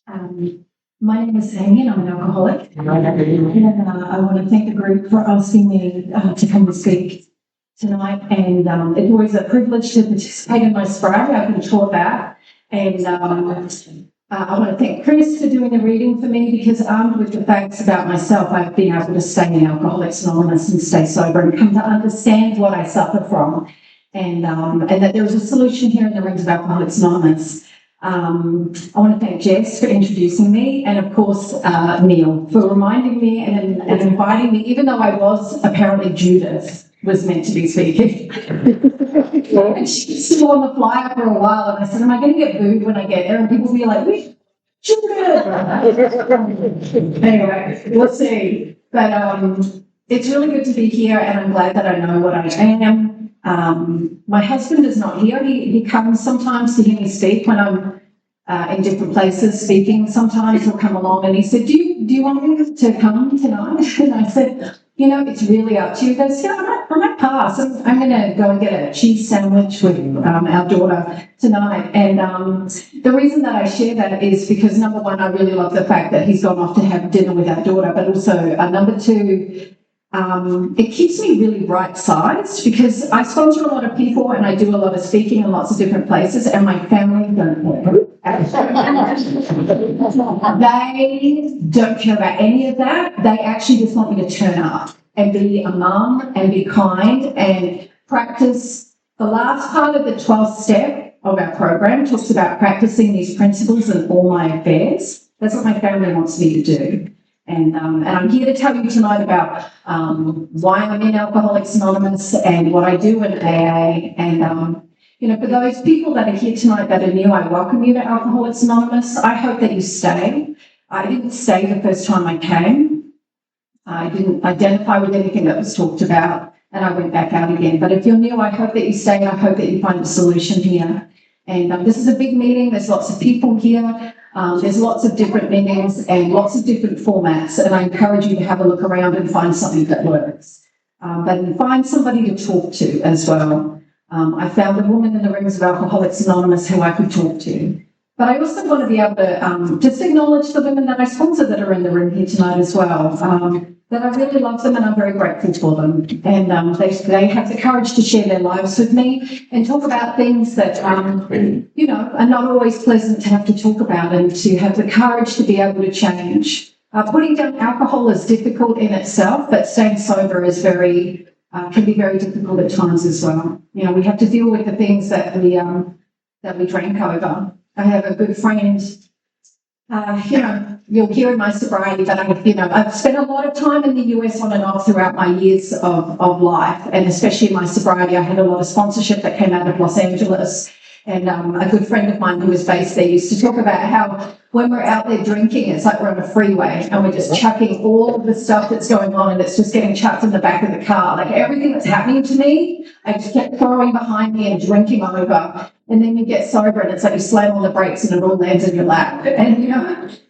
My name is Amy and I'm an alcoholic. And I want to thank the group for asking me to come and speak tonight. And it's always a privilege to participate in my sobriety. I've been taught that. And I want to thank Chris for doing the reading for me, because armed with the facts about myself, I've been able to stay in Alcoholics Anonymous and stay sober and come to understand what I suffer from. And that there is a solution here in the Rings of Alcoholics Anonymous. I want to thank Jess for introducing me, and of course Neil for reminding me and inviting me, even though I was apparently Judith was meant to be speaking. And she was still on the flyer for a while, and I said, am I going to get booed when I get there? And people will be like, "Wait, Judith!" Anyway, we'll see. But it's really good to be here, and I'm glad that I know what I am. My husband is not here. He comes sometimes to hear me speak when I'm in different places speaking. Sometimes he'll come along and he said, do you want me to come tonight? And I said, it's really up to you. He goes, yeah, I might pass. I'm going to go and get a cheese sandwich with our daughter tonight. And the reason that I share that is because, number one, I really love the fact that he's gone off to have dinner with our daughter, but also number two, it keeps me really right-sized, because I sponsor a lot of people and I do a lot of speaking in lots of different places, and my family don't care. They don't care about any of that. They actually just want me to turn up and be a mum and be kind and practice. The last part of the 12th step of our program talks about practicing these principles in all my affairs. That's what my family wants me to do. And I'm here to tell you tonight about why I'm in Alcoholics Anonymous and what I do in AA. And, for those people that are here tonight that are new, I welcome you to Alcoholics Anonymous. I hope that you stay. I didn't stay the first time I came. I didn't identify with anything that was talked about, and I went back out again. But if you're new, I hope that you stay. I hope that you find a solution here. And this is a big meeting. There's lots of people here. There's lots of different meetings and lots of different formats, and I encourage you to have a look around and find something that works. But find somebody to talk to as well. I found a woman in the Rings of Alcoholics Anonymous who I could talk to. But I also want to be able to just acknowledge the women that I sponsor that are in the room here tonight as well. That I really love them and I'm very grateful for them. And they have the courage to share their lives with me and talk about things that, are not always pleasant to have to talk about, and to have the courage to be able to change. Putting down alcohol is difficult in itself, but staying sober is can be very difficult at times as well. We have to deal with the things that we drank over. I have a good friend, you'll hear in my sobriety that I've spent a lot of time in the US on and off throughout my years of life, and especially in my sobriety, I had a lot of sponsorship that came out of Los Angeles. And a good friend of mine who was based there used to talk about how when we're out there drinking, it's like we're on a freeway and we're just chucking all of the stuff that's going on, and it's just getting chucked in the back of the car. Like everything that's happening to me, I just kept throwing behind me and drinking over. And then you get sober and it's like you slam on the brakes and it all lands in your lap. And,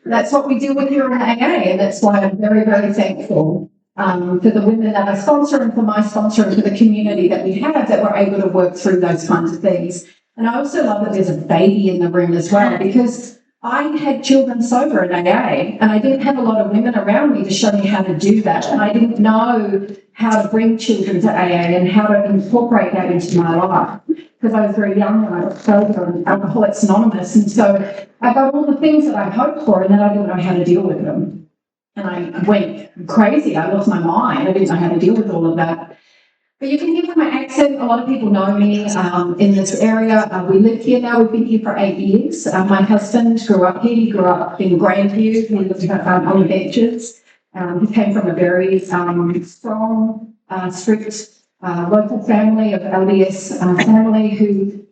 that's what we deal with here in AA. And that's why I'm very, very thankful for the women that I sponsor, and for my sponsor, and for the community that we have, that we're able to work through those kinds of things. And I also love that there's a baby in the room as well, because I had children sober in AA, and I didn't have a lot of women around me to show me how to do that. And I didn't know how to bring children to AA and how to incorporate that into my life, because I was very young when I got sober and Alcoholics Anonymous. And so I got all the things that I hoped for, and then I didn't know how to deal with them. And I went crazy. I lost my mind. I didn't know how to deal with all of that. But you can hear from my accent, a lot of people know me in this area. We live here now. We've been here for 8 years. My husband grew up here. He grew up in Grandview. He lived on the benches. He came from a very strong, strict local family of LDS family who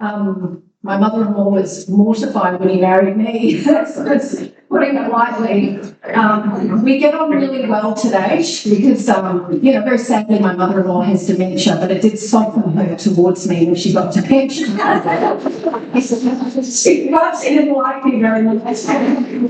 my mother-in-law was mortified when he married me. putting it lightly. We get on really well today because, very sadly, my mother-in-law has dementia, but it did soften her towards me when she got dementia. She didn't like me very much. And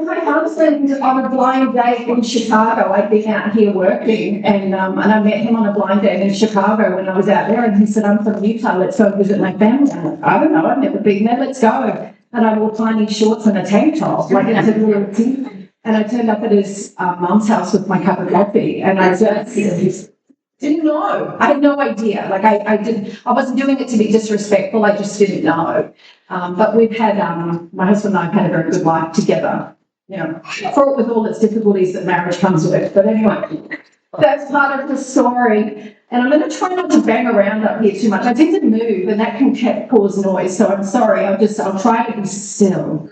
my husband, on a blind date in Chicago, I'd been out here working, and I met him on a blind date in Chicago when I was out there, and he said, "I'm from Utah, let's go visit my family." I'm like, "I don't know, I've never been there, let's go." And I wore tiny shorts and a tank top, like it's a real thing. And I turned up at his mum's house with my cup of coffee, and I just didn't know. I had no idea. Like I wasn't doing it to be disrespectful. I just didn't know. But we've had, my husband and I have had a very good life together. Fraught with all its difficulties that marriage comes with. But anyway, that's part of the story. And I'm going to try not to bang around up here too much. I tend to move, and that can cause noise. So I'm sorry. I'll try to be still.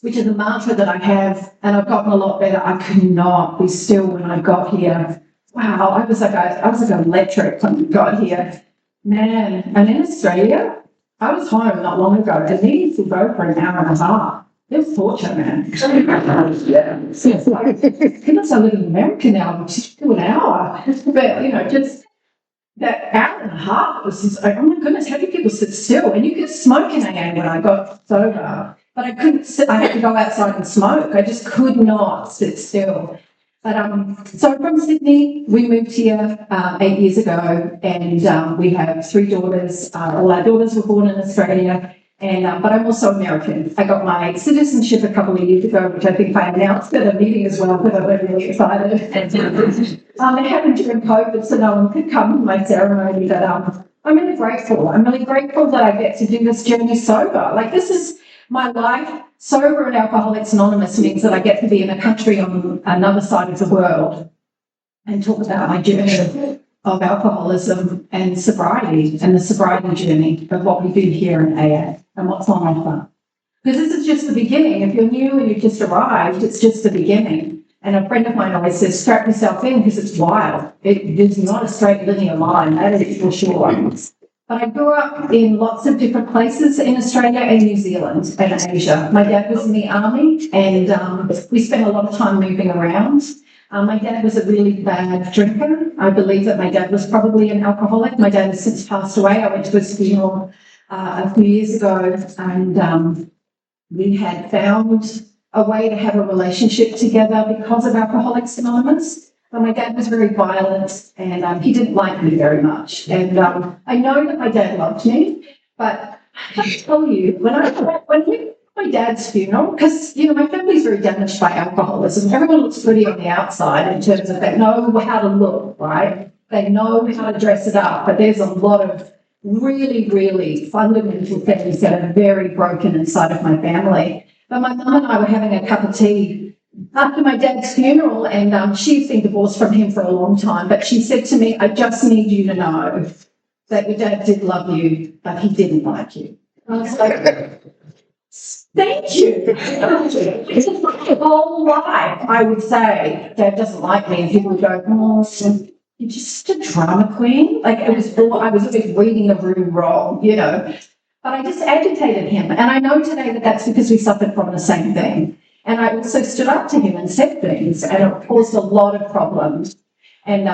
Which is a mantra that I have, and I've gotten a lot better. I could not be still when I got here. Wow, I was like electric when we got here. Man, and in Australia, I was home not long ago, and needed to go for an hour and a half. It was torture, man. Yeah. It's like, goodness, I live in America now, I'm just do an hour. But, just that hour and a half was just like, oh my goodness, how do people sit still? And you could smoke in AA when I got sober, but I couldn't sit, I had to go outside and smoke. I just could not sit still. But so from Sydney, we moved here 8 years ago, and we have 3 daughters. All our daughters were born in Australia, and but I'm also American. I got my citizenship a couple of years ago, which I think I announced at a meeting as well, because I was really excited. It happened during COVID, so no one could come to my ceremony. But I'm really grateful. I'm really grateful that I get to do this journey sober. Like, this is my life. Sober and Alcoholics Anonymous means that I get to be in a country on another side of the world and talk about my journey of alcoholism and sobriety, and the sobriety journey of what we do here in AA and what's on offer. Because this is just the beginning. If you're new and you've just arrived, it's just the beginning. And a friend of mine always says, strap yourself in, because it's wild. It is not a straight linear line, that is for sure. But I grew up in lots of different places in Australia and New Zealand and Asia. My dad was in the army, and we spent a lot of time moving around. My dad was a really bad drinker. I believe that my dad was probably an alcoholic. My dad has since passed away. I went to his funeral a few years ago, and we had found a way to have a relationship together because of Alcoholics Anonymous. But my dad was very violent, and he didn't like me very much. And I know that my dad loved me, but I tell you, when we my dad's funeral, because, my family's very damaged by alcoholism. Everyone looks pretty on the outside in terms of they know how to look, right? They know how to dress it up, but there's a lot of really, really fundamental things that are very broken inside of my family. But my mum and I were having a cup of tea after my dad's funeral, and she's been divorced from him for a long time, but she said to me, "I just need you to know that your dad did love you, but he didn't like you." And I was like, thank you. It's my whole life, I would say, Dad doesn't like me, and people would go, "Oh, you're just a drama queen." Like, I was always reading the room wrong, But I just agitated him, and I know today that that's because we suffered from the same thing. And I also stood up to him and said things, and it caused a lot of problems. And,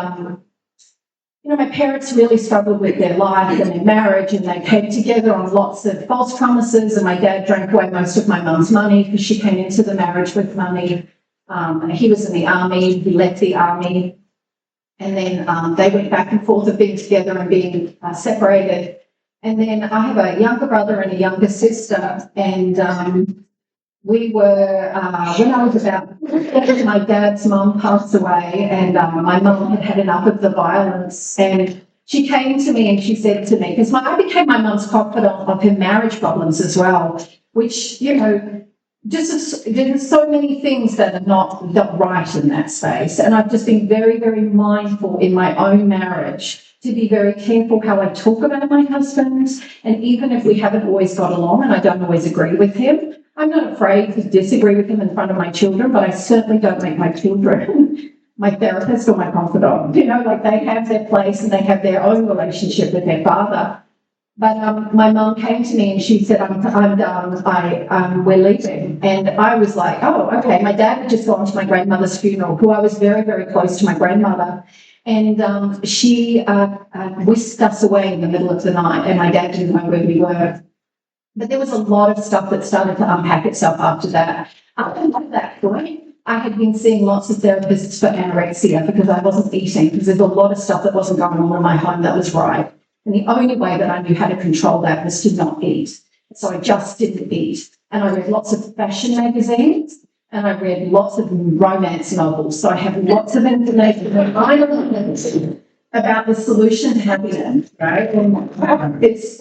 my parents really struggled with their life and their marriage, and they came together on lots of false promises, and my dad drank away most of my mum's money because she came into the marriage with money. He was in the army, he left the army, and then they went back and forth of being together and being separated. And then I have a younger brother and a younger sister, and we were, when I was about, my dad's mum passed away, and my mum had had enough of the violence, and she came to me and she said to me, because I became my mum's confidant of her marriage problems as well, which, there's so many things that are not right in that space. And I've just been very, very mindful in my own marriage to be very careful how I talk about my husband. And even if we haven't always got along and I don't always agree with him, I'm not afraid to disagree with him in front of my children, but I certainly don't make my children my therapist or my confidant. They have their place and they have their own relationship with their father. But my mum came to me and she said, I'm done, we're leaving. And I was like, oh, okay. My dad had just gone to my grandmother's funeral, who I was very, very close to my grandmother. And she whisked us away in the middle of the night, and my dad didn't know where we were. But there was a lot of stuff that started to unpack itself after that. Up until that point, I had been seeing lots of therapists for anorexia because I wasn't eating, because there's a lot of stuff that wasn't going on in my home that was right. And the only way that I knew how to control that was to not eat. So I just didn't eat. And I read lots of fashion magazines, and I read lots of romance novels. So I have lots of information about the solution to happiness, right? And it's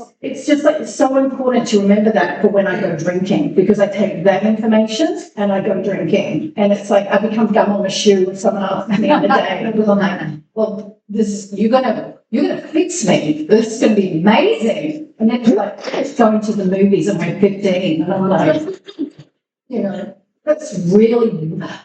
just like, it's so important to remember that for when I go drinking, because I take that information and I go drinking. And it's like I become gum on a shoe with someone else at the end of the day. Because I'm like, well, you're gonna fix me. This is gonna be amazing. And then like it's going to the movies and we're 15. And I'm like, you know,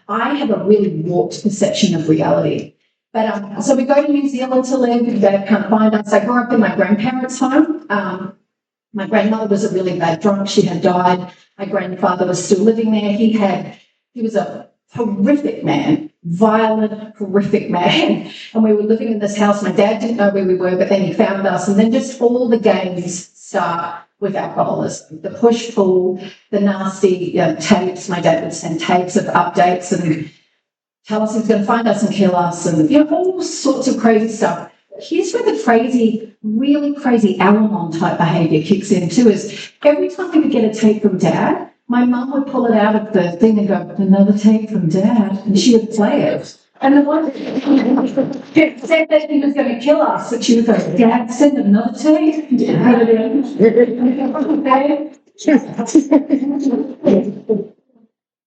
I have a really warped perception of reality. But so we go to New Zealand to live. Dad can't find us. I grew up in my grandparents' home. My grandmother was a really bad drunk. She had died. My grandfather was still living there. He was a horrific man, violent, horrific man. And we were living in this house. My dad didn't know where we were, but then he found us. And then just all the games start with alcoholism. The push-pull, the nasty tapes. My dad would send tapes of updates and tell us he's going to find us and kill us, and all sorts of crazy stuff. Here's where the crazy, really crazy Al-Anon type behaviour kicks in too, is every time we would get a tape from Dad, my mum would pull it out of the thing and go, another tape from Dad, and she would play it. And the one that said that he was going to kill us, and she would go, Dad, send another tape.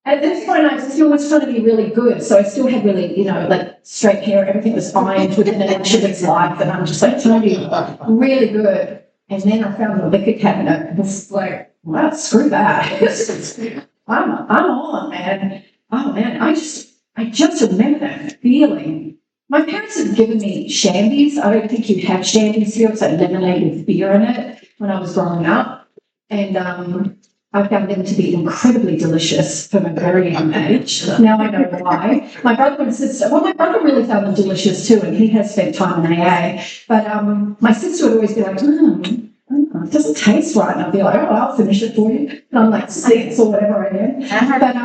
At this point, I still was trying to be really good. So I still had really, like straight hair. Everything was fine within an inch of its life. And I'm just like trying to be really good. And then I found the liquor cabinet and was like, well, screw that. I'm on, man. Oh, man, I just remember that feeling. My parents had given me shandies. I don't think you have shandies here. It's like lemonade with beer in it when I was growing up. And I found them to be incredibly delicious from a very young age. Now I know why. My brother really found them delicious too, and he has spent time in AA. But my sister would always be like, it doesn't taste right. And I'd be like, oh, I'll finish it for you. And I'm like 6 or whatever I am. But,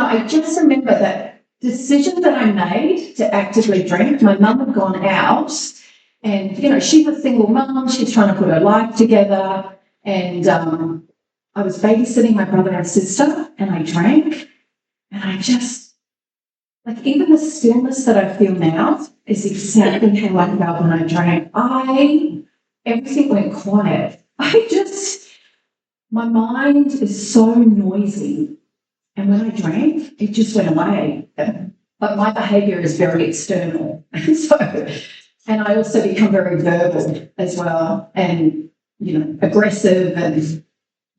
I just remember that decision that I made to actively drink. My mum had gone out and, she's a single mum. She's trying to put her life together. And I was babysitting my brother and sister, and I drank, and I just, like, even the stillness that I feel now is exactly how I felt when I drank. Everything went quiet. My mind is so noisy, and when I drank, it just went away. But my behaviour is very external, and I also become very verbal as well, and, aggressive and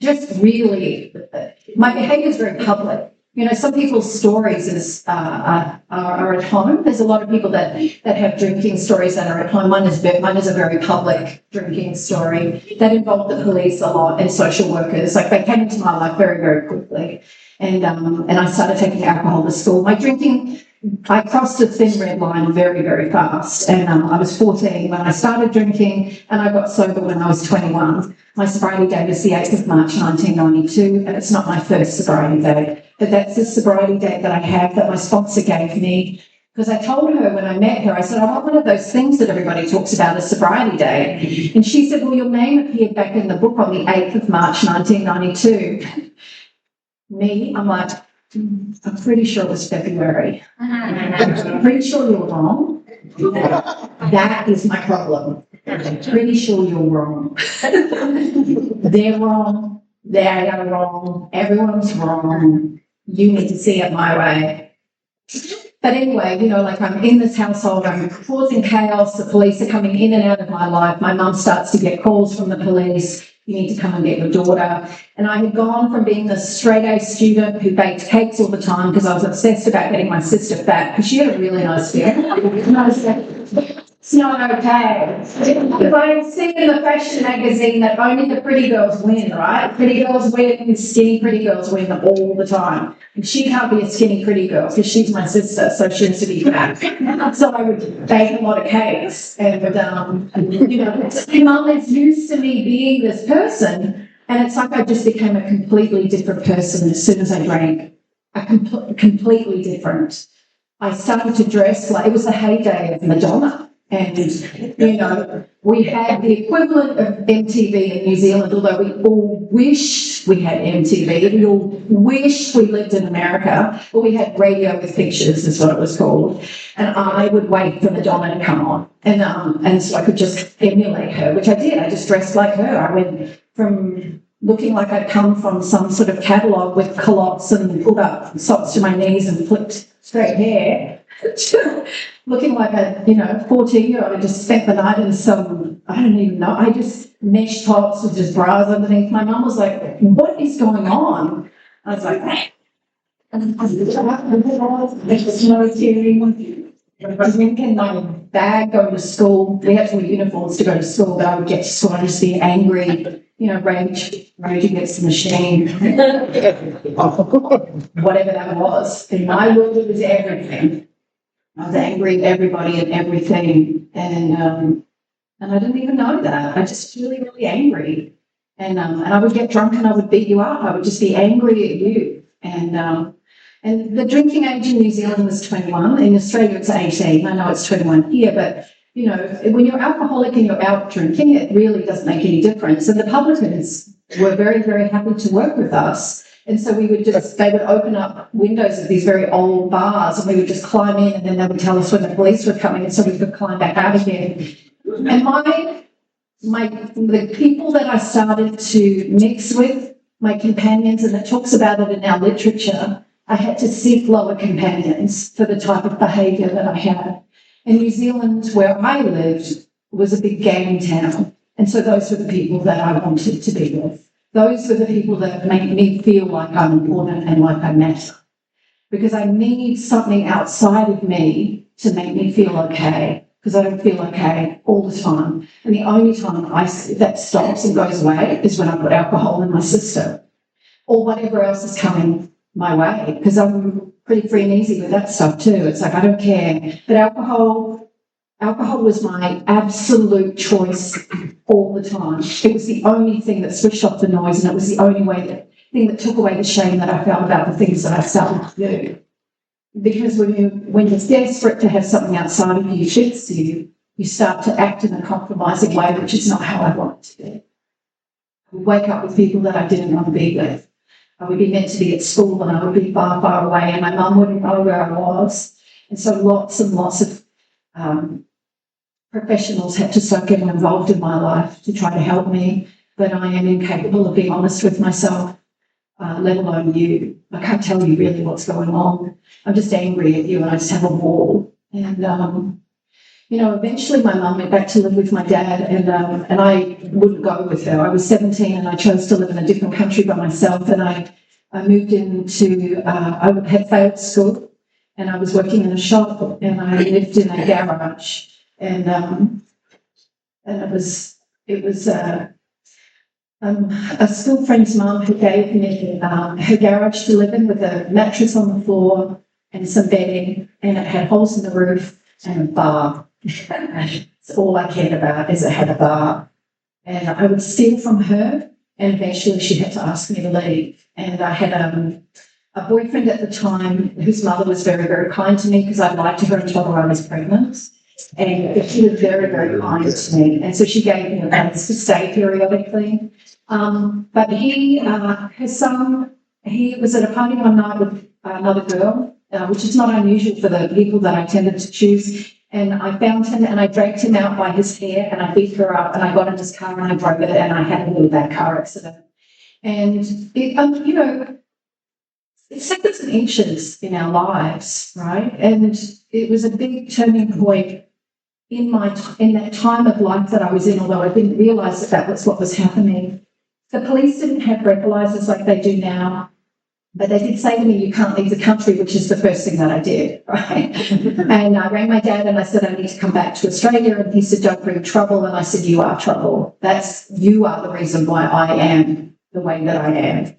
just really, my behaviour is very public. Some people's stories are at home. There's a lot of people that have drinking stories that are at home. Mine is a very public drinking story that involved the police a lot and social workers. Like, they came into my life very, very quickly. And I started taking alcohol to school. My drinking, I crossed a thin red line very, very fast. And I was 14 when I started drinking, and I got sober when I was 21. My sobriety day was the 8th of March, 1992, and it's not my first sobriety day, but that's the sobriety day that I have that my sponsor gave me, because I told her when I met her, I said, I want one of those things that everybody talks about as sobriety day. And she said, well, your name appeared back in the book on the 8th of March, 1992. Me, I'm like, I'm pretty sure it was February. I'm pretty sure you're wrong. That is my problem. I'm pretty sure you're wrong. They're wrong. They are wrong. Everyone's wrong. You need to see it my way. But anyway, I'm in this household, I'm causing chaos, the police are coming in and out of my life, my mum starts to get calls from the police, you need to come and get your daughter. And I had gone from being this straight-A student who baked cakes all the time because I was obsessed about getting my sister fat, because she had a really nice family. It's not okay. If I see in the fashion magazine that only the pretty girls win, right? Pretty girls win and skinny pretty girls win all the time. And she can't be a skinny pretty girl because she's my sister, so she has to be fat. So I would bake a lot of cakes and, my mum is used to me being this person, and it's like I just became a completely different person as soon as I drank. Completely different. I started to dress like it was the heyday of Madonna. And, we had the equivalent of MTV in New Zealand, although we all wished we had MTV. We all wished we lived in America, but we had radio with pictures, is what it was called. And I would wait for Madonna to come on. And so I could just emulate her, which I did. I just dressed like her. I went from looking like I'd come from some sort of catalogue with culottes and pulled up socks to my knees and flipped straight hair. Looking like a 14-year-old. I just spent the night in some, I don't even know, I just mesh tops with just bras underneath. My mum was like, what is going on? I was like, hey. I was in my bag going to school. We had to wear uniforms to go to school, but I would get to school and just be angry, rage against the machine. Whatever that was. In my world, it was everything. I was angry at everybody and everything, and I didn't even know that. I just really, really angry, and I would get drunk and I would beat you up. I would just be angry at you, and the drinking age in New Zealand was 21. In Australia, it's 18. I know it's 21 here, but when you're alcoholic and you're out drinking, it really doesn't make any difference. And the publicans were very, very happy to work with us. And so they would open up windows of these very old bars and we would just climb in, and then they would tell us when the police were coming, and so we could climb back out again. And the people that I started to mix with, my companions, and it talks about it in our literature, I had to seek lower companions for the type of behaviour that I had. In New Zealand, where I lived, was a big gang town. And so those were the people that I wanted to be with. Those were the people that make me feel like I'm important and like I matter. Because I need something outside of me to make me feel okay, because I don't feel okay all the time. And the only time that stops and goes away is when I put alcohol in my system or whatever else is coming my way, because I'm pretty free and easy with that stuff too. It's like I don't care. But alcohol was my absolute choice all the time. It was the only thing that switched off the noise, and it was the only thing that took away the shame that I felt about the things that I started to do. Because when you're desperate to have something outside of you fix you, you start to act in a compromising way, which is not how I want it to be. I would wake up with people that I didn't want to be with. I would be meant to be at school and I would be far, far away, and my mum wouldn't know where I was. And so lots and lots of professionals had to start getting involved in my life to try to help me, but I am incapable of being honest with myself, let alone you. I can't tell you really what's going on. I'm just angry at you and I just have a wall. And, eventually my mum went back to live with my dad, and I wouldn't go with her. I was 17 and I chose to live in a different country by myself, and I moved I had failed school and I was working in a shop, and I lived in a garage. And it was a school friend's mum who gave me her garage to live in, with a mattress on the floor and some bedding, and it had holes in the roof and a bar. It's all I cared about, is it had a bar. And I would steal from her, and eventually she had to ask me to leave. And I had a boyfriend at the time whose mother was very, very kind to me, because I lied to her and told her I was pregnant. And she was very, very kind to me. And so she gave me a place to stay periodically. But he was at a party one night with another girl, which is not unusual for the people that I tended to choose. And I found him and I dragged him out by his hair and I beat her up, and I got in his car and I drove it, and I had a really bad car accident. And it's seconds and inches in our lives, right? And it was a big turning point in that time of life that I was in, although I didn't realise that was what was happening. The police didn't have breathalyzers like they do now. But they did say to me, you can't leave the country, which is the first thing that I did, right? And I rang my dad and I said, I need to come back to Australia. And he said, don't bring trouble. And I said, you are trouble. You are the reason why I am the way that I am.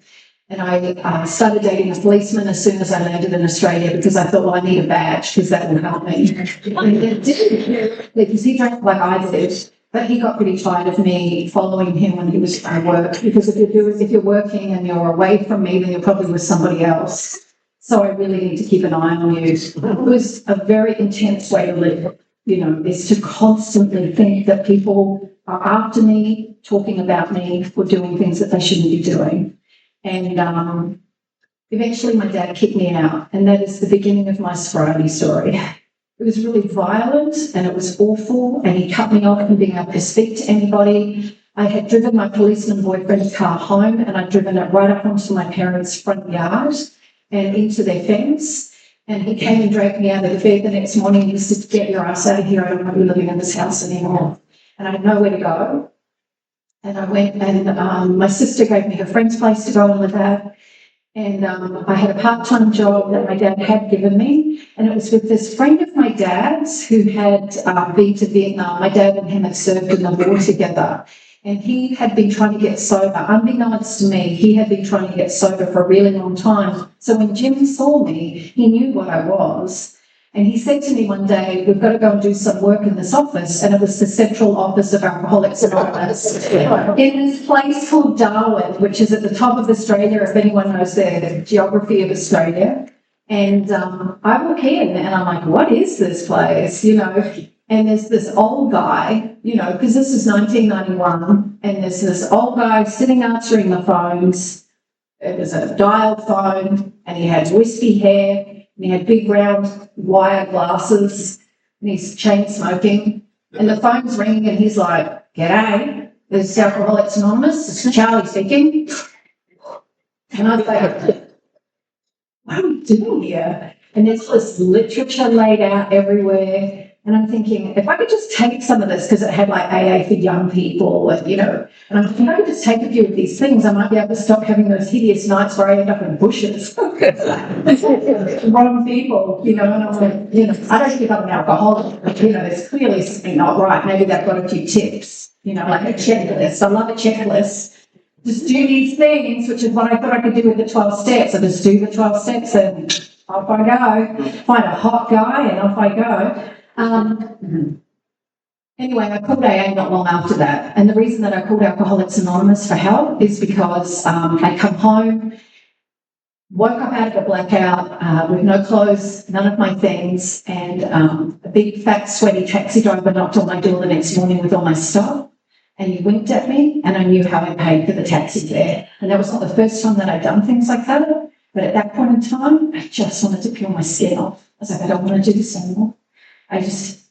And I started dating a policeman as soon as I landed in Australia because I thought, well, I need a badge because that will help me. And it didn't, because he drank like I did. But he got pretty tired of me following him when he was trying to work, because if you're working and you're away from me, then you're probably with somebody else. So I really need to keep an eye on you. It was a very intense way to live, is to constantly think that people are after me, talking about me, or doing things that they shouldn't be doing. And eventually my dad kicked me out, and that is the beginning of my sobriety story. It was really violent and it was awful, and he cut me off from being able to speak to anybody. I had driven my policeman boyfriend's car home, and I'd driven it right up onto my parents' front yard and into their fence. And he came and dragged me out of the bed the next morning and he said, get your ass out of here, I don't want you living in this house anymore. And I had nowhere to go. And I went, and my sister gave me her friend's place to go and live at. And I had a part-time job that my dad had given me, and it was with this friend of my dad's who had been to Vietnam. My dad and him had served in the war together, and he had been trying to get sober. Unbeknownst to me, he had been trying to get sober for a really long time. So when Jim saw me, he knew what I was. And he said to me one day, we've got to go and do some work in this office. And it was the central office of Alcoholics Anonymous in this place called Darwin, which is at the top of Australia, if anyone knows the geography of Australia. And I walk in and I'm like, what is this place? And there's this old guy, because this is 1991, and there's this old guy sitting answering the phones. It was a dial phone, and he had wispy hair. And he had big round wire glasses, and he's chain smoking. And the phone's ringing, and he's like, "G'day, this is Alcoholics Anonymous. It's Charlie speaking." And I was like, "What are we doing here?" And there's this literature laid out everywhere. And I'm thinking, if I could just take some of this, because it had like AA for young people, and and I'm thinking, if I could just take a few of these things, I might be able to stop having those hideous nights where I end up in bushes. Wrong people, and I'm like, I don't think I'm an alcoholic, but, there's clearly something not right. Maybe they've got a few tips, like a checklist. I love a checklist. Just do these things, which is what I thought I could do with the 12 steps. I just do the 12 steps and off I go. Find a hot guy and off I go. Anyway, I called AA not long after that, and the reason that I called Alcoholics Anonymous for help is because I come home, woke up out of a blackout with no clothes, none of my things, and a big fat sweaty taxi driver knocked on my door the next morning with all my stuff, and he winked at me, and I knew how I paid for the taxi fare. And that was not the first time that I'd done things like that, but at that point in time, I just wanted to peel my skin off. I was like, I don't want to do this anymore. I just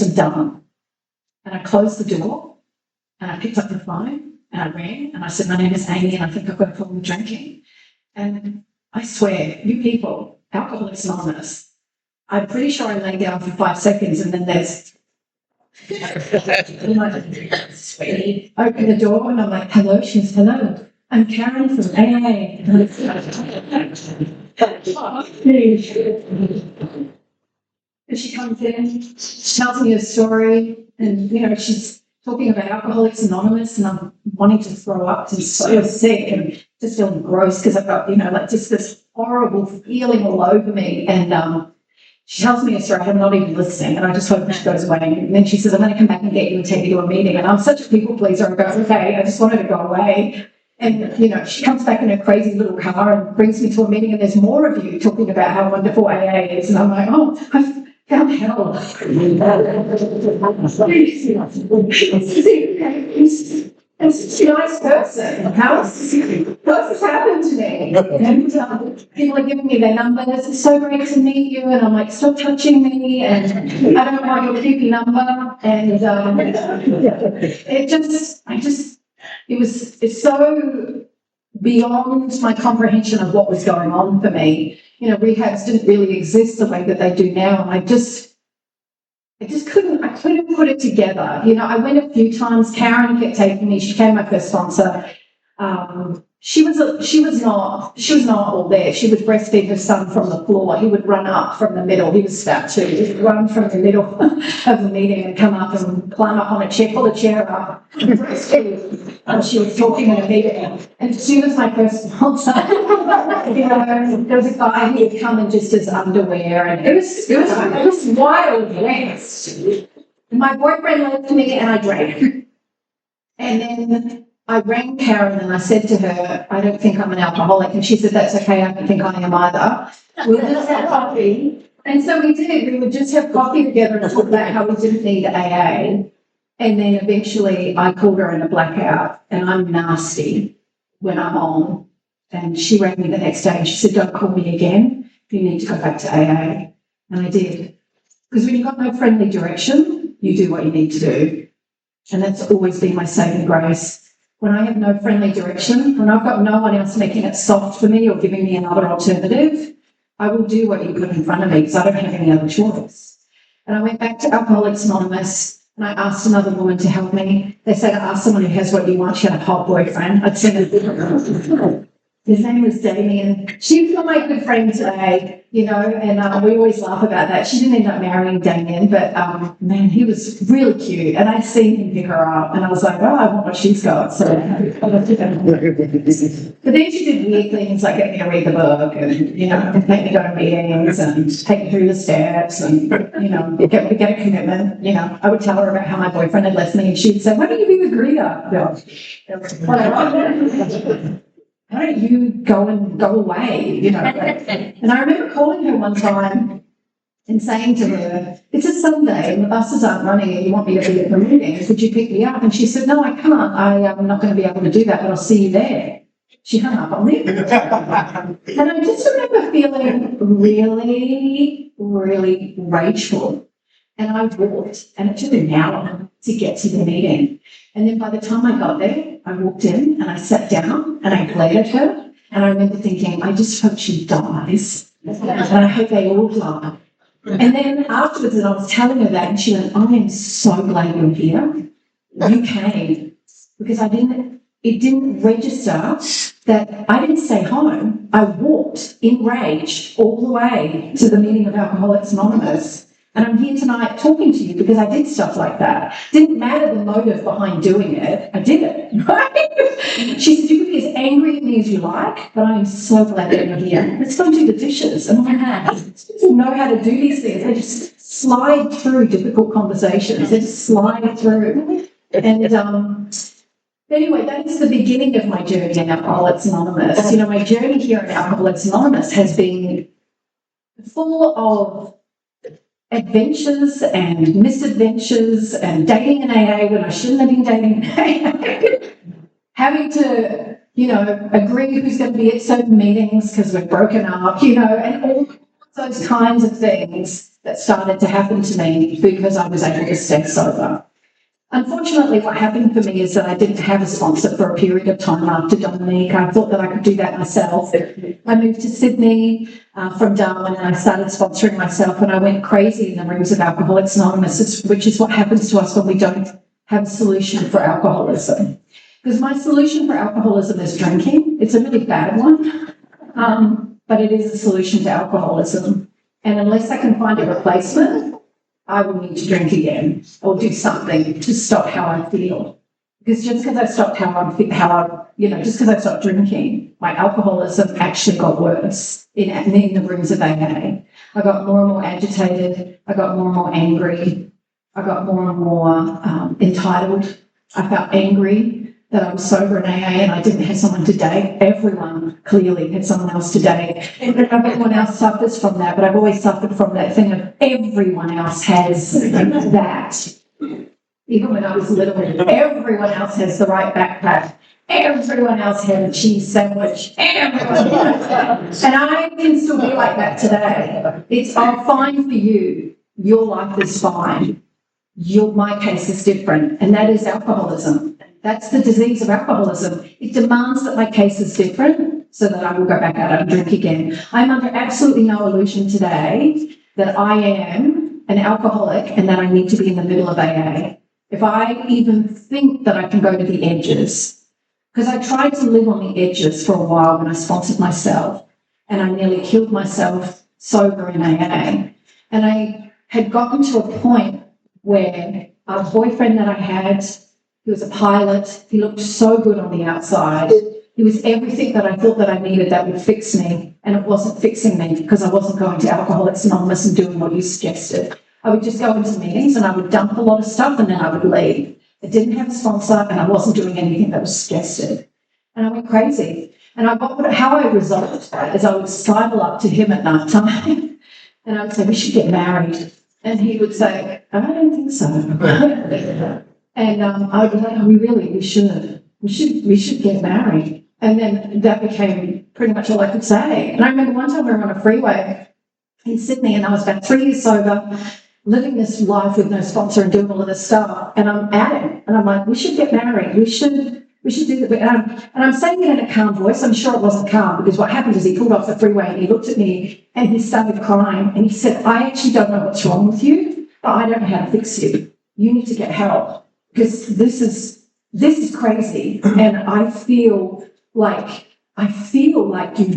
am done. And I closed the door, and I picked up the phone, and I rang, and I said, my name is Amy, and I think I've got a problem drinking. And I swear, you people, Alcoholics Anonymous, I'm pretty sure I lay down for 5 seconds, and then there's, I'm like, sweetie, open the door, and I'm like, hello, she goes, hello, I'm Karen from AA. And she comes in, she tells me a story, and she's talking about Alcoholics Anonymous, and I'm wanting to throw up, just so sick and just feeling gross because I've got, like just this horrible feeling all over me. And she tells me a story, I'm not even listening, and I just hope she goes away. And then she says, I'm going to come back and get you and take you to a meeting. And I'm such a people pleaser, I go, okay, I just wanted to go away. And, she comes back in her crazy little car and brings me to a meeting, and there's more of you talking about how wonderful AA is. And I'm like, oh, I've found hell. She's a nice person. What's happened to me? And people are giving me their numbers. It's so great to meet you. And I'm like, stop touching me. And I don't want your creepy number. And it's so beyond my comprehension of what was going on for me. Rehabs didn't really exist the way that they do now. And I couldn't put it together. I went a few times. Karen kept taking me. She became my first sponsor. she was not all there. She would breastfeed her son from the floor. He would run up from the middle. He was about 2. He would run from the middle of the meeting and come up and climb up on a chair, pull a chair up, and breastfeed. And she was talking in a meeting. And as soon as my first sponsor, there was a guy who would come in just his underwear, and it was wild west. My boyfriend left me and I drank. And then I rang Karen and I said to her, I don't think I'm an alcoholic. And she said, that's okay, I don't think I am either. We'll just have coffee. And so we did. We would just have coffee together and talk about how we didn't need AA. And then eventually I called her in a blackout, and I'm nasty when I'm on. And she rang me the next day and she said, don't call me again. You need to go back to AA. And I did. Because when you've got no friendly direction, you do what you need to do. And that's always been my saving grace. When I have no friendly direction, when I've got no one else making it soft for me or giving me another alternative, I will do what you put in front of me because I don't have any other choice. And I went back to Alcoholics Anonymous and I asked another woman to help me. They said, ask someone who has what you want. She had a hot boyfriend. I'd seen a different. His name was Damien. She's not my good friend today, and we always laugh about that. She didn't end up marrying Damien, but man, he was really cute. And I'd seen him pick her up, and I was like, well, I want what she's got. So, but then she did weird things like get me to read the book, and make me go to meetings and take me through the steps, and get a commitment. I would tell her about how my boyfriend had left me, and she'd say, "Why don't you be with Greta?" Why don't you go away, And I remember calling her one time and saying to her, it's a Sunday and the buses aren't running and you want me to be at the meeting, could you pick me up? And she said, no, I can't. I'm not going to be able to do that, but I'll see you there. She hung up on me. And I just remember feeling really, really rageful. And I walked, and it took an hour to get to the meeting. And then by the time I got there, I walked in and I sat down and I glared at her. And I remember thinking, I just hope she dies. And I hope they all die. And then afterwards, I was telling her that, and she went, I am so glad you're here. You came. Because it didn't register that I didn't stay home. I walked in rage all the way to the meeting of Alcoholics Anonymous. And I'm here tonight talking to you because I did stuff like that. Didn't matter the motive behind doing it. I did it, right? She said, you can be as angry at me as you like, but I'm so glad that you're here. Let's go do the dishes. And I'm like, people know how to do these things. They just slide through difficult conversations. They just slide through. And anyway, that is the beginning of my journey in Alcoholics Anonymous. My journey here in Alcoholics Anonymous has been full of adventures and misadventures and dating in AA when I shouldn't have been dating in AA. Having to, agree who's going to be at certain meetings because we're broken up, and all those kinds of things that started to happen to me because I was able to stay sober. Unfortunately, what happened for me is that I didn't have a sponsor for a period of time after Dominique. I thought that I could do that myself. I moved to Sydney from Darwin and I started sponsoring myself, and I went crazy in the rooms of Alcoholics Anonymous, which is what happens to us when we don't have a solution for alcoholism. Because my solution for alcoholism is drinking. It's a really bad one, but it is a solution to alcoholism. And unless I can find a replacement, I will need to drink again or do something to stop how I feel. Because just because I stopped just because I stopped drinking, my alcoholism actually got worse in the rooms of AA. I got more and more agitated. I got more and more angry. I got more and more entitled. I felt angry that I was sober in AA and I didn't have someone to date. Everyone clearly had someone else to date. Everyone else suffers from that, but I've always suffered from that thing of everyone else has that. Even when I was little, everyone else has the right backpack. Everyone else has a cheese sandwich. Everyone else. And I can still be like that today. It's, I'm fine for you. Your life is fine. My case is different, and that is alcoholism. That's the disease of alcoholism. It demands that my case is different so that I will go back out and drink again. I'm under absolutely no illusion today that I am an alcoholic and that I need to be in the middle of AA. If I even think that I can go to the edges, Because I tried to live on the edges for a while when I sponsored myself, and I nearly killed myself sober in AA. And I had gotten to a point where a boyfriend that I had, he was a pilot, he looked so good on the outside. He was everything that I thought that I needed that would fix me, and it wasn't fixing me because I wasn't going to Alcoholics Anonymous and doing what you suggested. I would just go into meetings and I would dump a lot of stuff and then I would leave. I didn't have a sponsor and I wasn't doing anything that was suggested. And I went crazy. And how I resolved that is I would sidle up to him at night time and I would say, we should get married. And he would say, I don't think so. And I would be like, oh, we should get married. And then that became pretty much all I could say. And I remember one time we were on a freeway in Sydney and I was about 3 years sober, living this life with no sponsor and doing all of this stuff. And I'm at him and I'm like, we should get married. We should do that. And I'm saying it in a calm voice. I'm sure it wasn't calm because what happened is he pulled off the freeway and he looked at me and he started crying and he said, I actually don't know what's wrong with you, but I don't know how to fix you. You need to get help because this is crazy. And I feel like you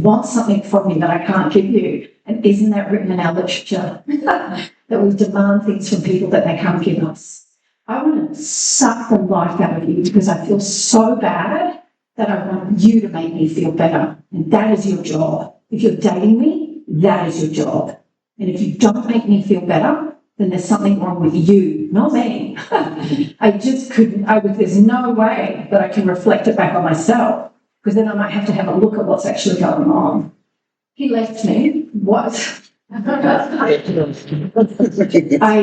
want something from me that I can't give you. And isn't that written in our literature? That we demand things from people that they can't give us. I want to suck the life out of you because I feel so bad that I want you to make me feel better. And that is your job. If you're dating me, that is your job. And if you don't make me feel better, then there's something wrong with you, not me. I just couldn't, there's no way that I can reflect it back on myself because then I might have to have a look at what's actually going on. He left me. What? I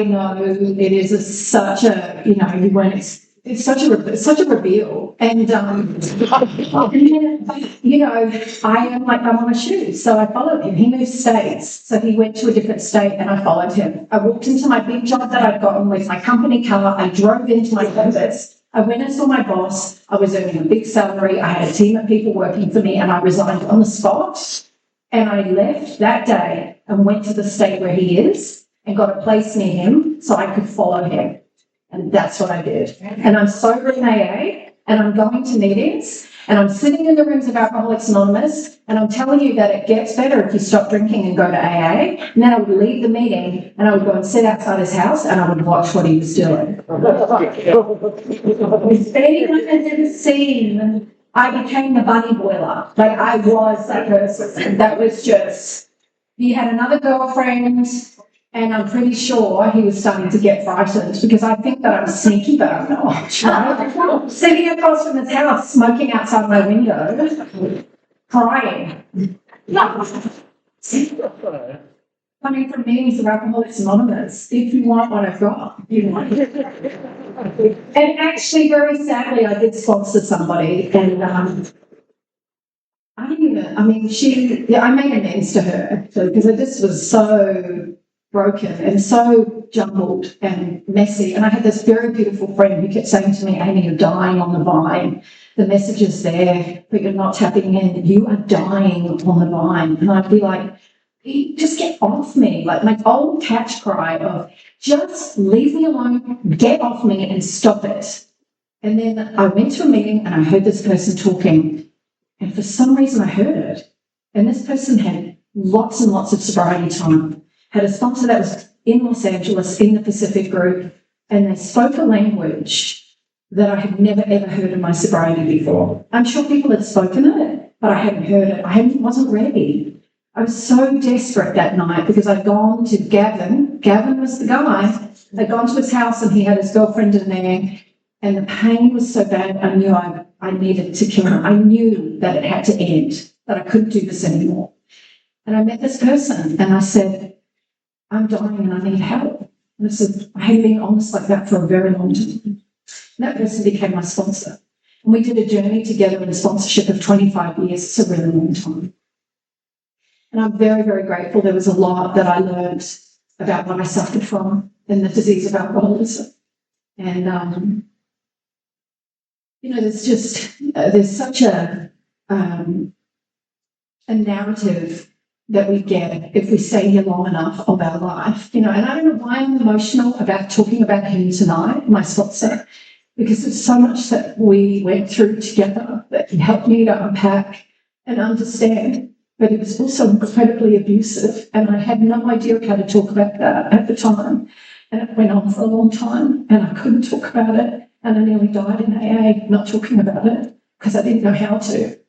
know it is such a, it's such a reveal. And, I am like I'm on a shoe. So I followed him. He moved states. So he went to a different state and I followed him. I walked into my big job that I'd gotten with my company car. I drove into my office. I went and saw my boss. I was earning a big salary. I had a team of people working for me and I resigned on the spot. And I left that day and went to the state where he is and got a place near him so I could follow him. And that's what I did. And I'm sober in AA and I'm going to meetings and I'm sitting in the rooms of Alcoholics Anonymous and I'm telling you that it gets better if you stop drinking and go to AA. And then I would leave the meeting and I would go and sit outside his house and I would watch what he was doing. It's being like I've never seen. I became the bunny boiler. Like I was that person. That was just, he had another girlfriend and I'm pretty sure he was starting to get frightened because I think that I'm sneaky, but I'm not, right? Sitting across from his house, smoking outside my window, crying. Coming from meetings of Alcoholics Anonymous, if you want what I've got, you want it. And actually, very sadly, I did sponsor somebody, and I made amends to her actually because I just was so broken and so jumbled and messy. And I had this very beautiful friend who kept saying to me, Amy, you're dying on the vine. The message is there, but you're not tapping in. You are dying on the vine. And I'd be like, just get off me. Like my old catch cry of just leave me alone, get off me and stop it. And then I went to a meeting and I heard this person talking and for some reason I heard it. And this person had lots and lots of sobriety time, had a sponsor that was in Los Angeles in the Pacific group, and they spoke a language that I had never ever heard in my sobriety before. I'm sure people had spoken it, but I hadn't heard it. I wasn't ready. I was so desperate that night because I'd gone to Gavin. Gavin was the guy. I'd gone to his house and he had his girlfriend in there and the pain was so bad I knew I needed to kill him. I knew that it had to end, that I couldn't do this anymore. And I met this person and I said, I'm dying and I need help. And I said, I hadn't been honest like that for a very long time. And that person became my sponsor. And we did a journey together in a sponsorship of 25 years. It's a really long time. And I'm very, very grateful. There was a lot that I learned about what I suffered from and the disease of alcoholism. And, there's such a narrative that we get if we stay here long enough of our life, and I don't know why I'm emotional about talking about him tonight, my sponsor, because there's so much that we went through together that he helped me to unpack and understand. But it was also incredibly abusive, and I had no idea how to talk about that at the time. And it went on for a long time, and I couldn't talk about it. And I nearly died in AA not talking about it because I didn't know how to,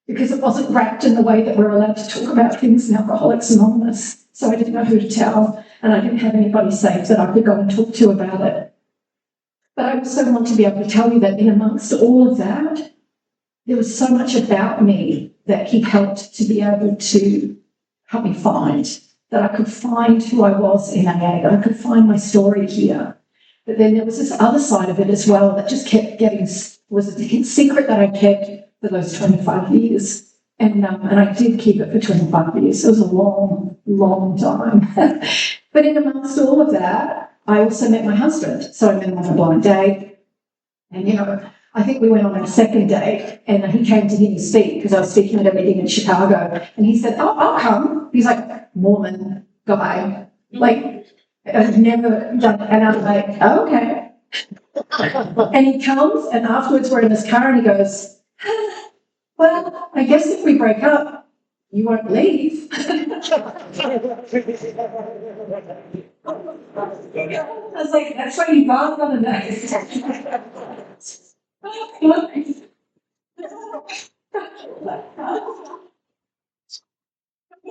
because it wasn't wrapped in the way that we're allowed to talk about things in Alcoholics Anonymous. So I didn't know who to tell, and I didn't have anybody safe that I could go and talk to about it. But I also want to be able to tell you that in amongst all of that, there was so much about me that he helped to be able to help me find, that I could find who I was in AA, that I could find my story here. But then there was this other side of it as well that just kept getting, was a secret that I kept for those 25 years. And I did keep it for 25 years. It was a long, long time. But in amongst all of that, I also met my husband. So I met him on a blind date. And, you know, I think we went on our second date and he came to hear me speak because I was speaking at a meeting in Chicago. And he said, "Oh, I'll come." He's like, "Mormon guy." Like, I've never done it. And I'm like, "Oh, okay." And he comes and afterwards we're in his car and he goes, "Well, I guess if we break up, you won't leave." I was like, "That's what you got on the night."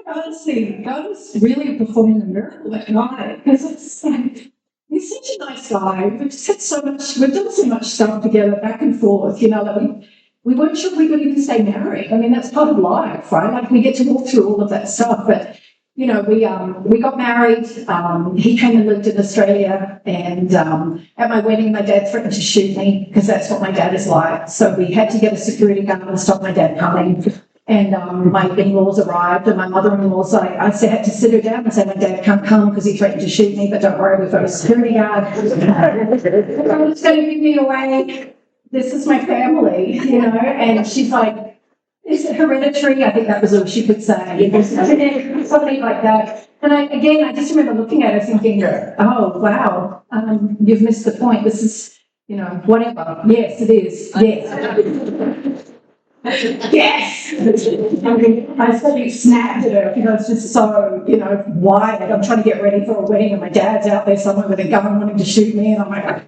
Honestly, God was really performing a miracle at night because it's like, he's such a nice guy. We've just had so much, we've done so much stuff together back and forth, you know, that we weren't sure we could even stay married. I mean, that's part of life, right? Like we get to walk through all of that stuff, but you know, we got married. He came and lived in Australia, and at my wedding, my dad threatened to shoot me because that's what my dad is like. So we had to get a security guard and stop my dad coming. And my in-laws arrived, and my mother-in-law's like, I had to sit her down and say, "My dad can't come because he threatened to shoot me, but don't worry, we've got a security guard. It's going to give me away. This is my family," you know. And she's like, "Is it hereditary?" I think that was all she could say. Something like that. And I just remember looking at her thinking, "Oh, wow, you've missed the point. This is, you know, whatever. Yes, it is. Yes." Yes! I mean, I suddenly snapped at her because I was just so, you know, wired. I'm trying to get ready for a wedding and my dad's out there somewhere with a gun wanting to shoot me, and I'm like,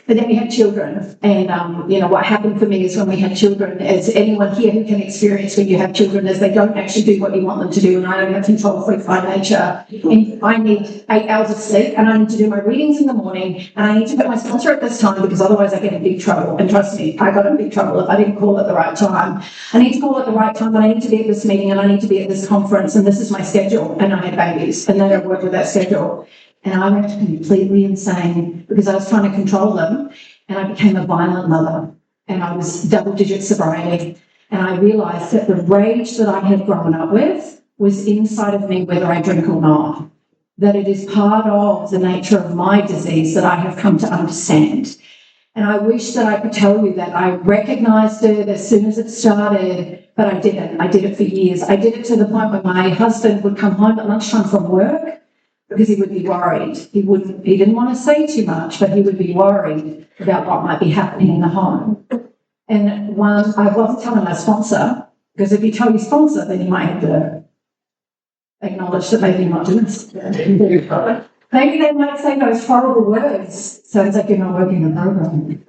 but then we had children, and you know what happened for me is when we had children, as anyone here who can experience when you have children, is they don't actually do what you want them to do, and I don't have control freak by nature, and I need 8 hours of sleep, and I need to do my readings in the morning, and I need to put my sponsor at this time because otherwise I get in big trouble. And trust me, I got in big trouble if I didn't call at the right time. I need to call at the right time, and I need to be at this meeting, and I need to be at this conference, and this is my schedule. And I had babies, and they don't work with that schedule. And I went completely insane because I was trying to control them, and I became a violent mother, and I was double-digit sobriety. And I realised that the rage that I had grown up with was inside of me whether I drink or not, that it is part of the nature of my disease that I have come to understand. And I wish that I could tell you that I recognised it as soon as it started, but I didn't. I did it for years. I did it to the point where my husband would come home at lunchtime from work, because he would be worried. He didn't want to say too much, but he would be worried about what might be happening in the home. And I wasn't telling my sponsor, because if you tell your sponsor, then you might have to acknowledge that maybe you're not doing something. Maybe they might say those horrible words. Sounds like you're not working the program.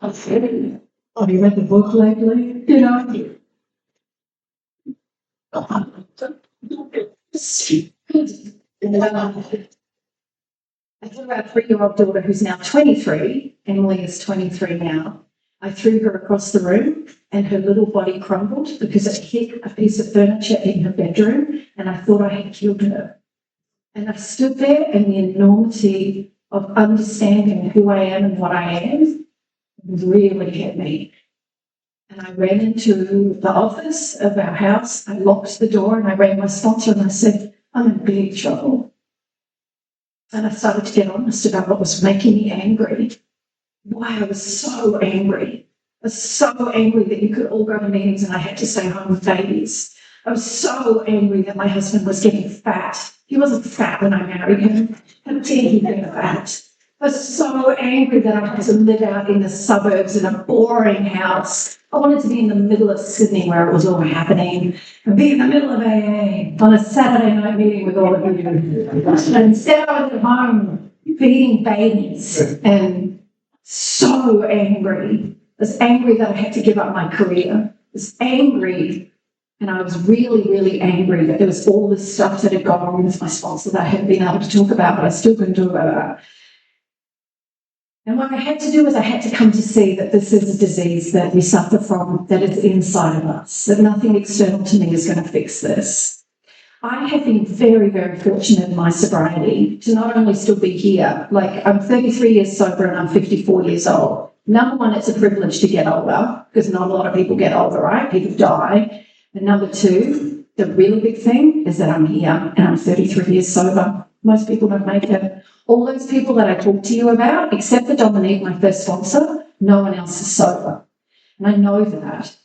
Have you read the book lately? You know? I thought about a 3-year-old daughter who's now 23. Emily is 23 now. I threw her across the room and her little body crumbled because it hit a piece of furniture in her bedroom, and I thought I had killed her. And I stood there, and the enormity of understanding who I am and what I am really hit me. And I ran into the office of our house. I locked the door and I rang my sponsor and I said, "I'm in big trouble." And I started to get honest about what was making me angry. Why I was so angry. I was so angry that you could all go to meetings and I had to stay home with babies. I was so angry that my husband was getting fat. He wasn't fat when I married him. How dare he get fat? I was so angry that I had to live out in the suburbs in a boring house. I wanted to be in the middle of Sydney where it was all happening and be in the middle of AA on a Saturday night meeting with all of you. And instead I was at home feeding babies and so angry. I was angry that I had to give up my career. I was angry, and I was really, really angry that there was all this stuff that had gone on with my sponsor that I hadn't been able to talk about, but I still couldn't talk about it. And what I had to do was I had to come to see that this is a disease that we suffer from, that is inside of us, that nothing external to me is going to fix this. I have been very, very fortunate in my sobriety to not only still be here, like I'm 33 years sober and I'm 54 years old. Number one, it's a privilege to get older because not a lot of people get older, right? People die. And number two, the really big thing is that I'm here and I'm 33 years sober. Most people don't make it. All those people that I talked to you about, except for Dominique, my first sponsor, no one else is sober. And I know that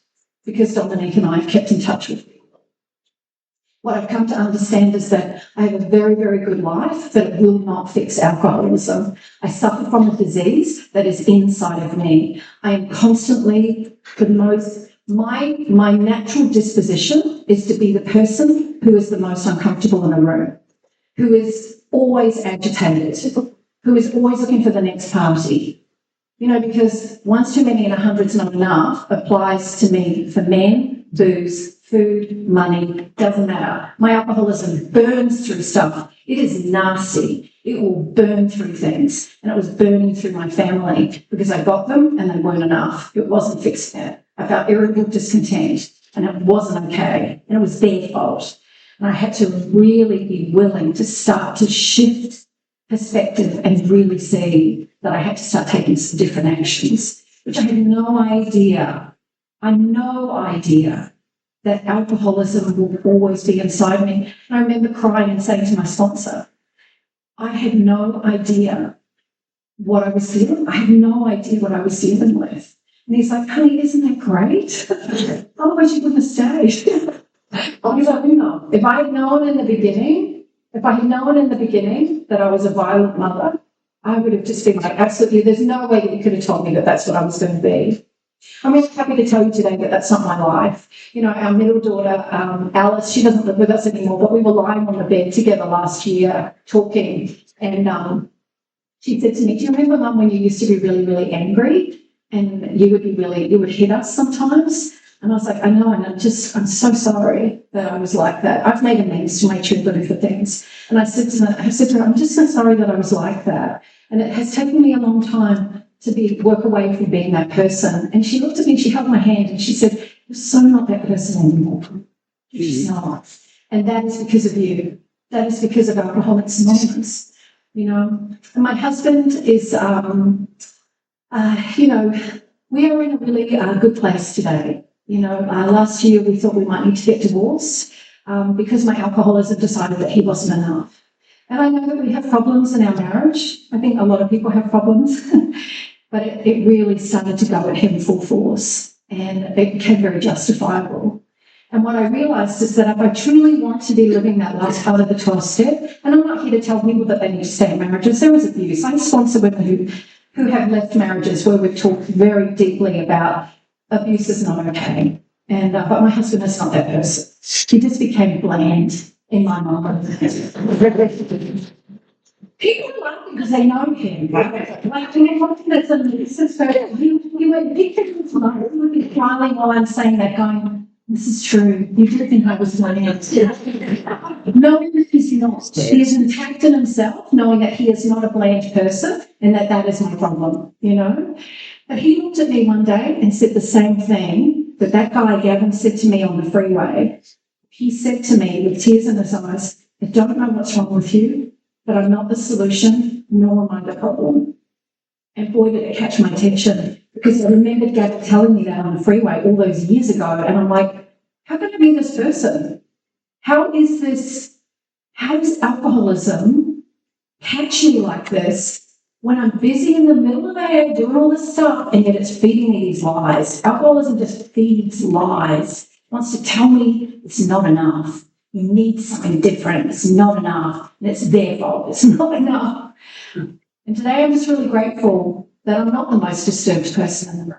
because Dominique and I have kept in touch with people. What I've come to understand is that I have a very, very good life, but it will not fix alcoholism. I suffer from a disease that is inside of me. I am constantly, my natural disposition is to be the person who is the most uncomfortable in a room, who is always agitated, who is always looking for the next party. You know, because once too many and 100's not enough applies to me for men, booze, food, money, doesn't matter. My alcoholism burns through stuff. It is nasty. It will burn through things. And it was burning through my family because I got them and they weren't enough. It wasn't fixing it. I felt irritable, discontent, and it wasn't okay. And it was their fault. And I had to really be willing to start to shift perspective and really see that I had to start taking some different actions, which I had no idea. That alcoholism will always be inside me. And I remember crying and saying to my sponsor, I had no idea what I was dealing with. I had no idea what I was dealing with. And he's like, honey, isn't that great? Otherwise you wouldn't have stayed. I was like, no. If I had known in the beginning that I was a violent mother, I would have just been like, absolutely, there's no way that you could have told me that that's what I was going to be. I'm really happy to tell you today that that's not my life. You know, our middle daughter, Alice, she doesn't live with us anymore, but we were lying on the bed together last year talking, and she said to me, do you remember, Mum, when you used to be really, really angry and you would hit us sometimes? And I was like, I know, and I'm so sorry that I was like that. I've made amends to my children for things. And I said to her, I'm just so sorry that I was like that. And it has taken me a long time to work away from being that person. And she looked at me, she held my hand, and she said, you're so not that person anymore. You're just not. And that is because of you. That is because of Alcoholics Anonymous, you know. And my husband is, you know, we are in a really good place today. You know, last year we thought we might need to get divorced because my alcoholism decided that he wasn't enough. And I know that we have problems in our marriage. I think a lot of people have problems. But it really started to go at him full force, and it became very justifiable. And what I realised is that if I truly want to be living that last part of the 12th step, and I'm not here to tell people that they need to stay in marriages, there is abuse. I sponsor women who have left marriages where we've talked very deeply about abuse is not okay. And but my husband is not that person. He just became bland in my mind. People love him because they know him. Like, you know, that's a nicest person. You went picture his mouth, you would be smiling while I'm saying that, going, this is true. You did think I was lying. Knowing that he's not. He is intact in himself, knowing that he is not a bland person and that is my problem, you know. But he looked at me one day and said the same thing that guy Gavin said to me on the freeway. He said to me with tears in his eyes, I don't know what's wrong with you, but I'm not the solution, nor am I the problem. And boy, did it catch my attention, because I remembered Gavin telling me that on the freeway all those years ago, and I'm like, how can I be this person? How does alcoholism catch me like this when I'm busy in the middle of AA doing all this stuff, and yet it's feeding me these lies? Alcoholism just feeds lies. It wants to tell me it's not enough. You need something different. It's not enough. And it's their fault. It's not enough. And today I'm just really grateful that I'm not the most disturbed person in the room.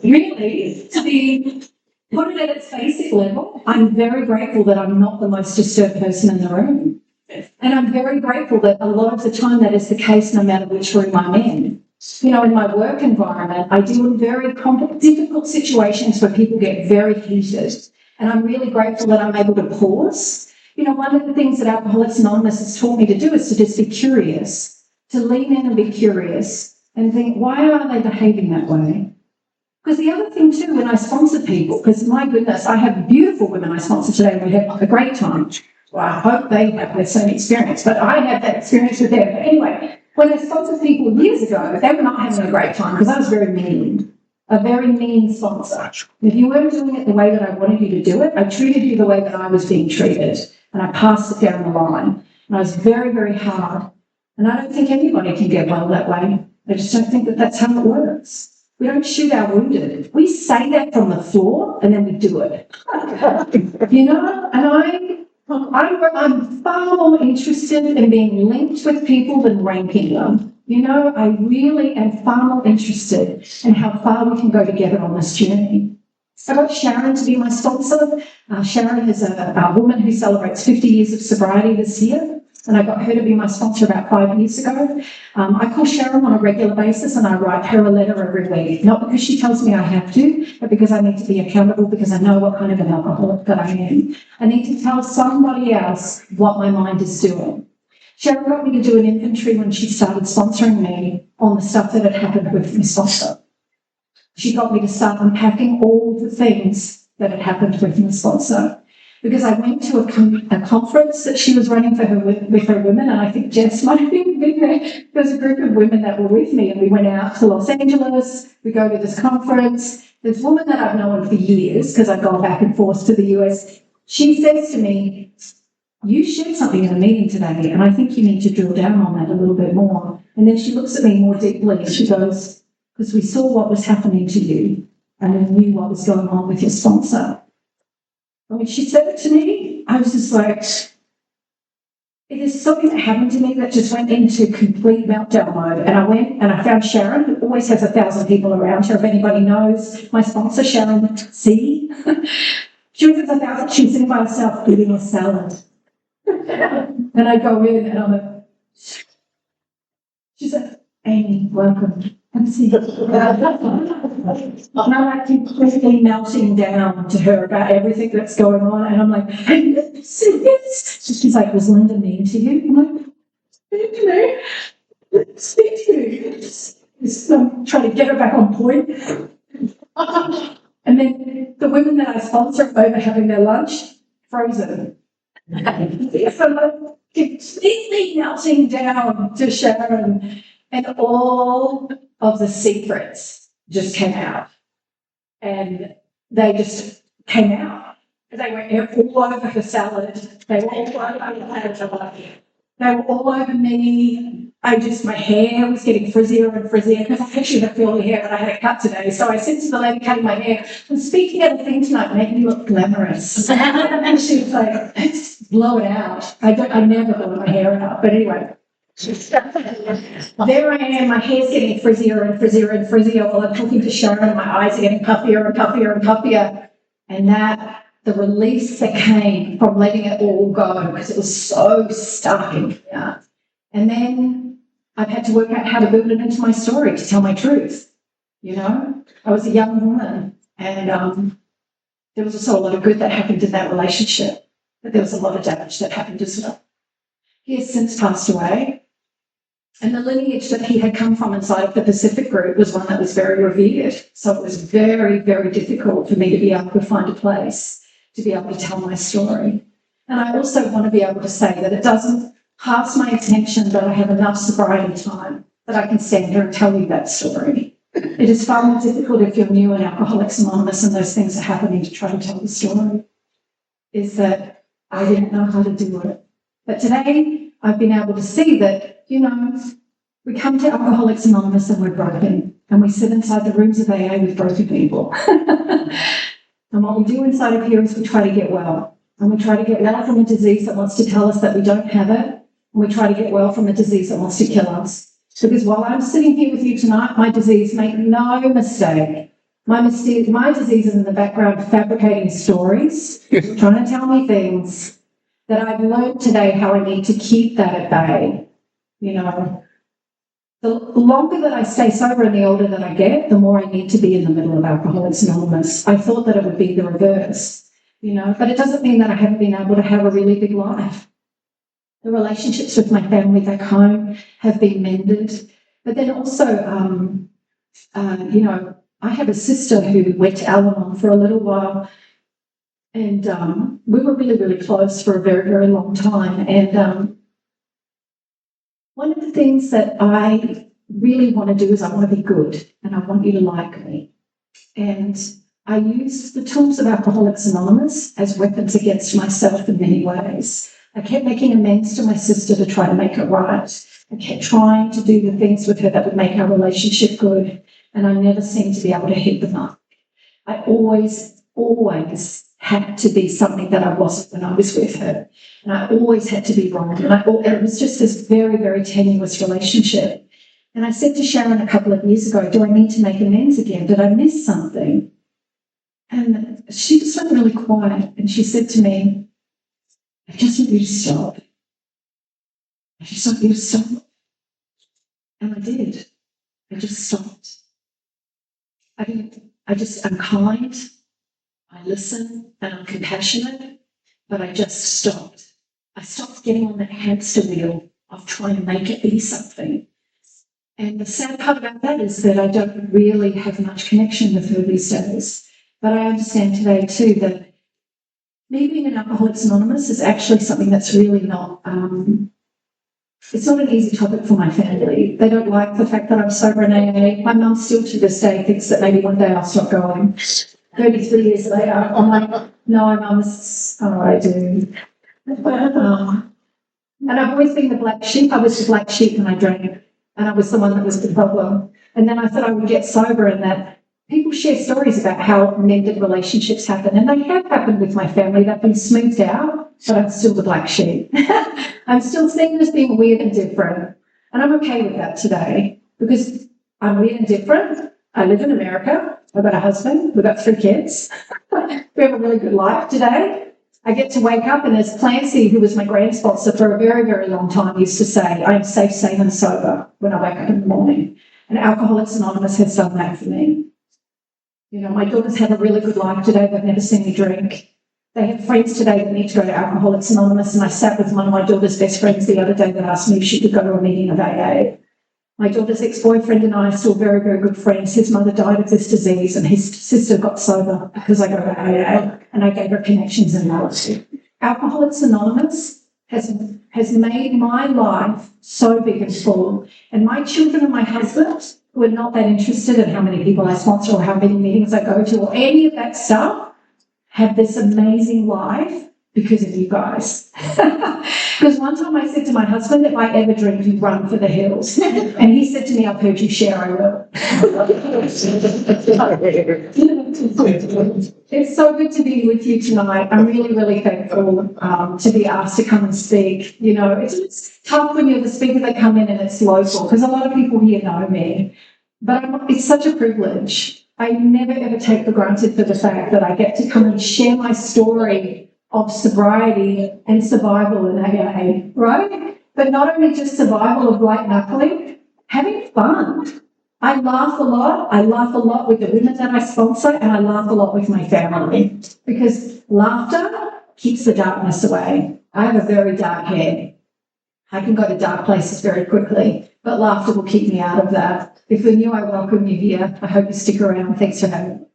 Really, to be put it at its basic level, I'm very grateful that I'm not the most disturbed person in the room. And I'm very grateful that a lot of the time that is the case no matter which room I'm in. You know, in my work environment, I deal with very difficult situations where people get very heated. And I'm really grateful that I'm able to pause. You know, one of the things that Alcoholics Anonymous has taught me to do is to just be curious, to lean in and be curious and think, why are they behaving that way? Because the other thing too, when I sponsor people, because my goodness, I have beautiful women I sponsor today and we have a great time. Well, I hope they have the same experience, but I had that experience with them. But anyway, when I sponsored people years ago, they were not having a great time because I was very mean, a very mean sponsor. If you weren't doing it the way that I wanted you to do it, I treated you the way that I was being treated and I passed it down the line. And I was very, very hard. And I don't think anybody can get well that way. I just don't think that that's how it works. We don't shoot our wounded. We say that from the floor and then we do it. You know, and I'm far more interested in being linked with people than ranking them. You know, I really am far more interested in how far we can go together on this journey. I got Sharon to be my sponsor. Sharon is a woman who celebrates 50 years of sobriety this year. And I got her to be my sponsor about 5 years ago. I call Sharon on a regular basis and I write her a letter every week, not because she tells me I have to, but because I need to be accountable because I know what kind of an alcoholic that I am. I need to tell somebody else what my mind is doing. Sharon got me to do an inventory when she started sponsoring me on the stuff that had happened with my sponsor. She got me to start unpacking all the things that had happened with my sponsor. Because I went to a conference that she was running for her with her women, and I think Jess might have been there. There was a group of women that were with me, and we went out to Los Angeles. We go to this conference. This woman that I've known for years, because I've gone back and forth to the US, she says to me, you shared something in a meeting today, and I think you need to drill down on that a little bit more. And then she looks at me more deeply, and she goes, because we saw what was happening to you, and we knew what was going on with your sponsor. And when she said it to me, I was just like, it is something that happened to me that just went into complete meltdown mode. And I went and I found Sharon, who always has 1,000 people around her. If anybody knows my sponsor, Sharon C. She always has 1,000. She was sitting by herself eating a salad. And I go in and I'm like, she's like, Amy, welcome. And I'm like completely melting down to her about everything that's going on. And I'm like, I never said this. So she's like, was Linda mean to you? I'm like, speak to me. Speak to me. Just trying to get her back on point. And then the women that I sponsor over having their lunch, frozen. So I'm like, completely melting down to Sharon. And all of the secrets just came out. And they just came out. They were all over her salad. They were all over They were all over me. My hair was getting frizzier and frizzier because I actually have curly hair, but I had a cut today. So I said to the lady cutting my hair, I'm speaking at a thing tonight, making you look glamorous. And she was like, let's blow it out. I never blow my hair out. But anyway. There I am, my hair's getting frizzier and frizzier and frizzier while I'm talking to Sharon, and my eyes are getting puffier and puffier and puffier. And the release that came from letting it all go, because it was so stuck in here. And then I've had to work out how to build it into my story to tell my truth. You know, I was a young woman, and there was also a lot of good that happened in that relationship, but there was a lot of damage that happened as well. He has since passed away. And the lineage that he had come from inside of the Pacific group was one that was very revered. So it was very, very difficult for me to be able to find a place to be able to tell my story. And I also want to be able to say that it doesn't pass my attention that I have enough sobriety time that I can stand here and tell you that story. It is far more difficult if you're new in Alcoholics Anonymous and those things are happening to try to tell the story. Is that I didn't know how to do it. But today, I've been able to see that, you know, we come to Alcoholics Anonymous and we're broken, and we sit inside the rooms of AA with broken people. And what we do inside of here is we try to get well. And we try to get well from a disease that wants to tell us that we don't have it, We try to get well from a disease that wants to kill us. Because while I'm sitting here with you tonight, my disease, make no mistake, my disease is in the background fabricating stories, trying to tell me things that I've learned today how I need to keep that at bay. You know, the longer that I stay sober and the older that I get, the more I need to be in the middle of Alcoholics Anonymous. I thought that it would be the reverse, you know, but it doesn't mean that I haven't been able to have a really big life. The relationships with my family back home have been mended. But then also, you know, I have a sister who went to Al-Anon for a little while, and we were really, really close for a very, very long time. And one of the things that I really want to do is I want to be good, and I want you to like me. And I use the tools of Alcoholics Anonymous as weapons against myself in many ways. I kept making amends to my sister to try to make it right. I kept trying to do the things with her that would make our relationship good, and I never seemed to be able to hit the mark. I always had to be something that I wasn't when I was with her, and I always had to be wrong, and it was just this very, very tenuous relationship. And I said to Sharon a couple of years ago, do I need to make amends again? Did I miss something? And she just went really quiet, and she said to me, I just want you to stop. I just want you to stop. And I did. I just stopped. I'm kind, I listen, and I'm compassionate, but I just stopped. I stopped getting on that hamster wheel of trying to make it be something. And the sad part about that is that I don't really have much connection with her these days. But I understand today too that me being an Alcoholics Anonymous is actually something that's really not, it's not an easy topic for my family. They don't like the fact that I'm sober in AA. My mum still to this day thinks that maybe one day I'll stop going. 33 years later, I'm like, no, Mum, I do. And I've always been the black sheep. I was the black sheep when I drank, and I was the one that was the problem. And then I thought I would get sober, and that people share stories about how mended relationships happen, and they have happened with my family. They've been smoothed out, but I'm still the black sheep. I'm still seen as being weird and different, and I'm okay with that today because I'm weird and different. I live in America. I've got a husband. We've got 3 kids. We have a really good life today. I get to wake up, and as Clancy, who was my grand sponsor for a very, very long time, used to say, I am safe, sane and sober when I wake up in the morning. And Alcoholics Anonymous has done that for me. You know, my daughters have a really good life today. They've never seen me drink. They have friends today that need to go to Alcoholics Anonymous, and I sat with one of my daughter's best friends the other day that asked me if she could go to a meeting of AA. My daughter's ex-boyfriend and I are still very, very good friends. His mother died of this disease, and his sister got sober because I go to AA, and I gave her connections in knowledge. Alcoholics Anonymous has made my life so big and full, and my children and my husband, who are not that interested in how many people I sponsor or how many meetings I go to or any of that stuff, have this amazing life because of you guys. Because one time I said to my husband, if I ever drink, you run for the hills. And he said to me, I've heard you share, I will. It's so good to be with you tonight. I'm really, really thankful to be asked to come and speak. You know, it's tough when you're the speaker that come in and it's local, because a lot of people here know me. But it's such a privilege. I never ever take for granted for the fact that I get to come and share my story of sobriety and survival in AA, right? But not only just survival of white knuckling, having fun. I laugh a lot. I laugh a lot with the women that I sponsor, and I laugh a lot with my family because laughter keeps the darkness away. I have a very dark head. I can go to dark places very quickly, but laughter will keep me out of that. If you're new, I welcome you here. I hope you stick around. Thanks for having me.